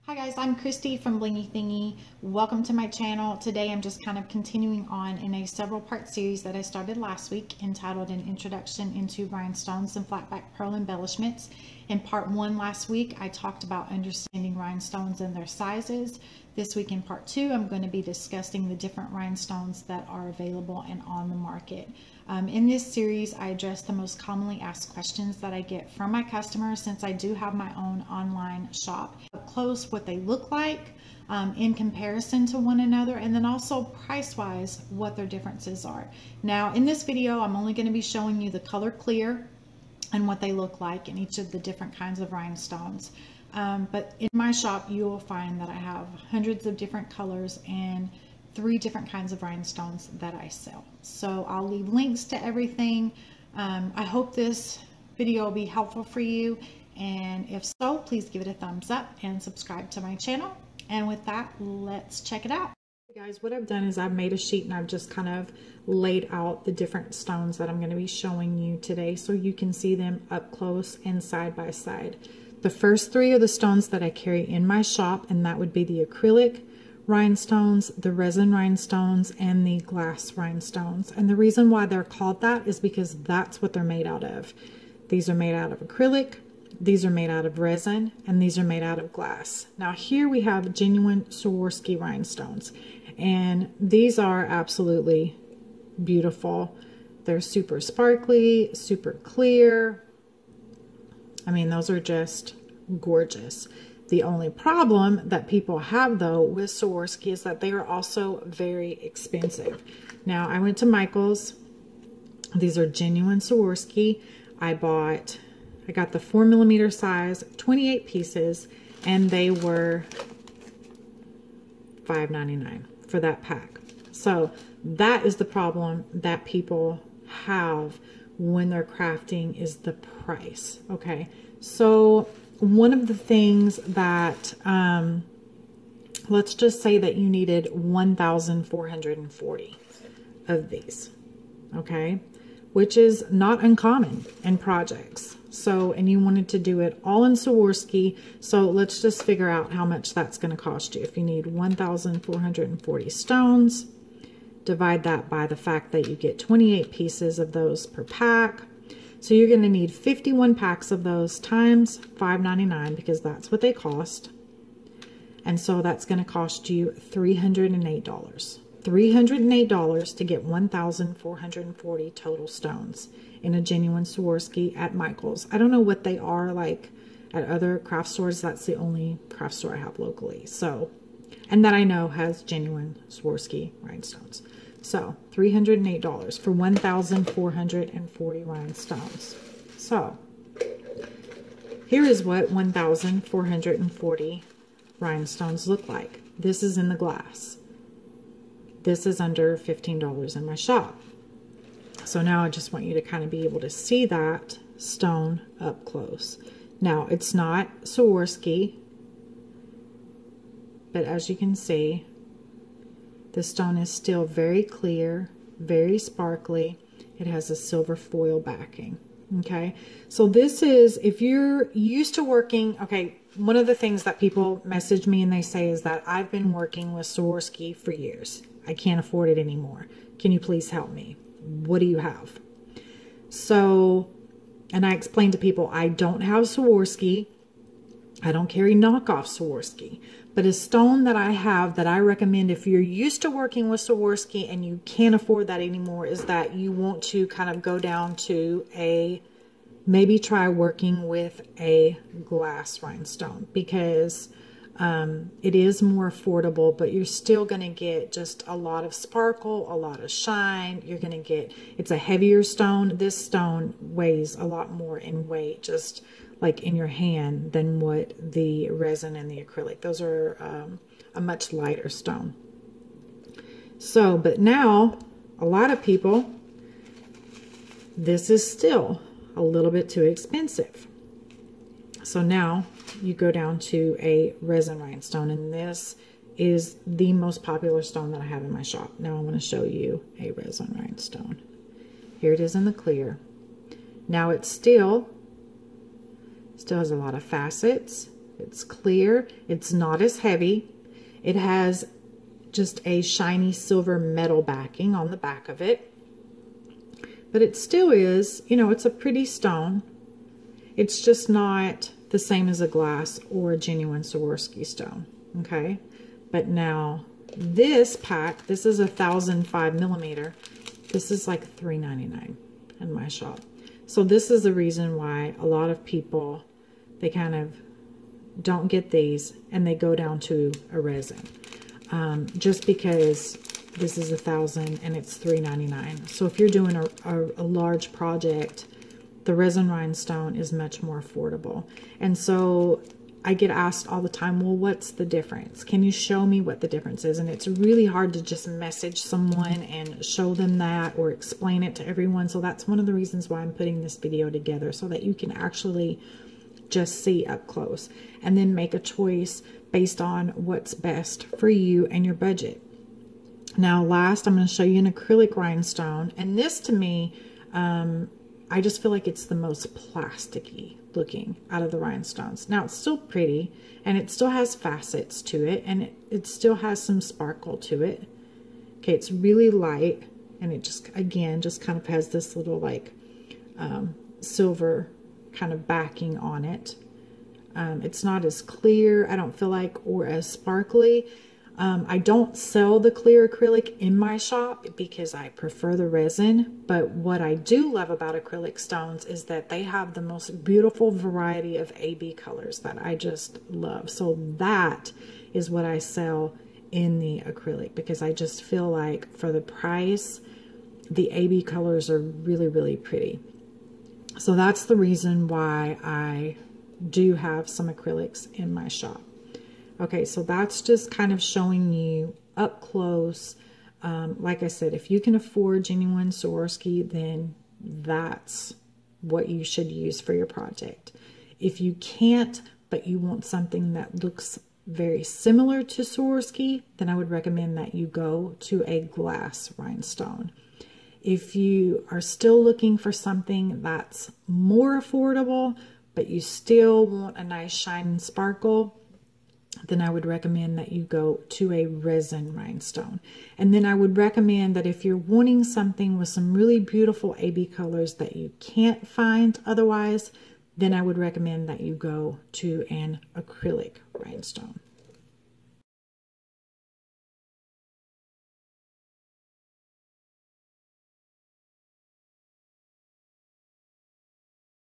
Hi guys, I'm Christy from Blingee Thingee. Welcome to my channel. Today I'm just kind of continuing on in a several part series that I started last week entitled An Introduction into Rhinestones and Flatback Pearl Embellishments. In part 1 last week I talked about understanding rhinestones and their sizes. This week in part 2 I'm going to be discussing the different rhinestones that are available and on the market. In this series I address the most commonly asked questions that I get from my customers, since I do have my own online shop. Up close what they look like in comparison to one another, and then also price wise what their differences are. Now in this video I'm only going to be showing you the color clear and what they look like in each of the different kinds of rhinestones. But in my shop you will find that I have hundreds of different colors and 3 different kinds of rhinestones that I sell. So I'll leave links to everything. I hope this video will be helpful for you, and if so, please give it a thumbs up and subscribe to my channel. And with that, let's check it out. Hey guys, what I've done is I've made a sheet and I've just kind of laid out the different stones that I'm going to be showing you today so you can see them up close and side by side. The first 3 are the stones that I carry in my shop, and that would be the acrylic rhinestones, the resin rhinestones, and the glass rhinestones. And the reason why they're called that is because that's what they're made out of. These are made out of acrylic, these are made out of resin, and these are made out of glass. Now here we have genuine Swarovski rhinestones, and these are absolutely beautiful. They're super sparkly, super clear. I mean, those are just gorgeous. The only problem that people have though with Swarovski is that they are also very expensive. Now I went to Michael's. These are genuine Swarovski. I got the 4mm size, 28 pieces, and they were $5.99 for that pack. So that is the problem that people have when they're crafting, is the price. Okay, so one of the things that, let's just say that you needed 1,440 of these, okay, which is not uncommon in projects. So, and you wanted to do it all in Swarovski, so let's just figure out how much that's going to cost you. If you need 1,440 stones, divide that by the fact that you get 28 pieces of those per pack. So you're going to need 51 packs of those times $5.99, because that's what they cost. And so that's going to cost you $308. $308 to get 1,440 total stones in a genuine Swarovski at Michael's. I don't know what they are like at other craft stores. That's the only craft store I have locally. So, and that I know has genuine Swarovski rhinestones. So $308 for 1,440 rhinestones. So here is what 1,440 rhinestones look like. This is in the glass. This is under $15 in my shop. So now I just want you to kind of be able to see that stone up close. Now it's not Swarovski, but as you can see, the stone is still very clear, very sparkly. It has a silver foil backing. Okay, so this is, if you're used to working, okay, one of the things that people message me and they say is that I've been working with Swarovski for years. I can't afford it anymore. Can you please help me? What do you have? So, and I explain to people, I don't have Swarovski. I don't carry knockoff Swarovski, but a stone that I have that I recommend if you're used to working with Swarovski and you can't afford that anymore, is that you want to kind of go down to maybe try working with a glass rhinestone, because it is more affordable, but you're still going to get just a lot of sparkle, a lot of shine. You're going to get, it's a heavier stone. This stone weighs a lot more in weight, just like in your hand, than what the resin and the acrylic. Those are a much lighter stone. So, but now a lot of people, this is still a little bit too expensive. So now you go down to a resin rhinestone, and this is the most popular stone that I have in my shop. Now I'm going to show you a resin rhinestone. Here it is in the clear. Now it's still has a lot of facets. It's clear. It's not as heavy. It has just a shiny silver metal backing on the back of it. But it still is, you know, it's a pretty stone. It's just not the same as a glass or a genuine Swarovski stone, okay? But now this pack, this is 1,005 millimeter. This is like $3.99 in my shop. So this is the reason why a lot of people, they kind of don't get these and they go down to a resin. Just because this is 1,000 and it's $3.99. So if you're doing a large project, the resin rhinestone is much more affordable. And so I get asked all the time, well, what's the difference? Can you show me what the difference is? And it's really hard to just message someone and show them that or explain it to everyone. So that's one of the reasons why I'm putting this video together, so that you can actually just see up close and then make a choice based on what's best for you and your budget. Now last, I'm going to show you an acrylic rhinestone, and this to me, I just feel like it's the most plasticky looking out of the rhinestones. Now it's still pretty and it still has facets to it, and it still has some sparkle to it. Okay, it's really light, and it just, again, just kind of has this little like silver kind of backing on it. It's not as clear, I don't feel like, or as sparkly. I don't sell the clear acrylic in my shop because I prefer the resin, but what I do love about acrylic stones is that they have the most beautiful variety of AB colors that I just love. So that is what I sell in the acrylic, because I just feel like for the price, the AB colors are really, really pretty. So that's the reason why I do have some acrylics in my shop. Okay, so that's just kind of showing you up close. Like I said, if you can afford genuine Swarovski, then that's what you should use for your project. If you can't, but you want something that looks very similar to Swarovski, then I would recommend that you go to a glass rhinestone. If you are still looking for something that's more affordable, but you still want a nice shine and sparkle, then I would recommend that you go to a resin rhinestone. And then I would recommend that if you're wanting something with some really beautiful AB colors that you can't find otherwise, then I would recommend that you go to an acrylic rhinestone.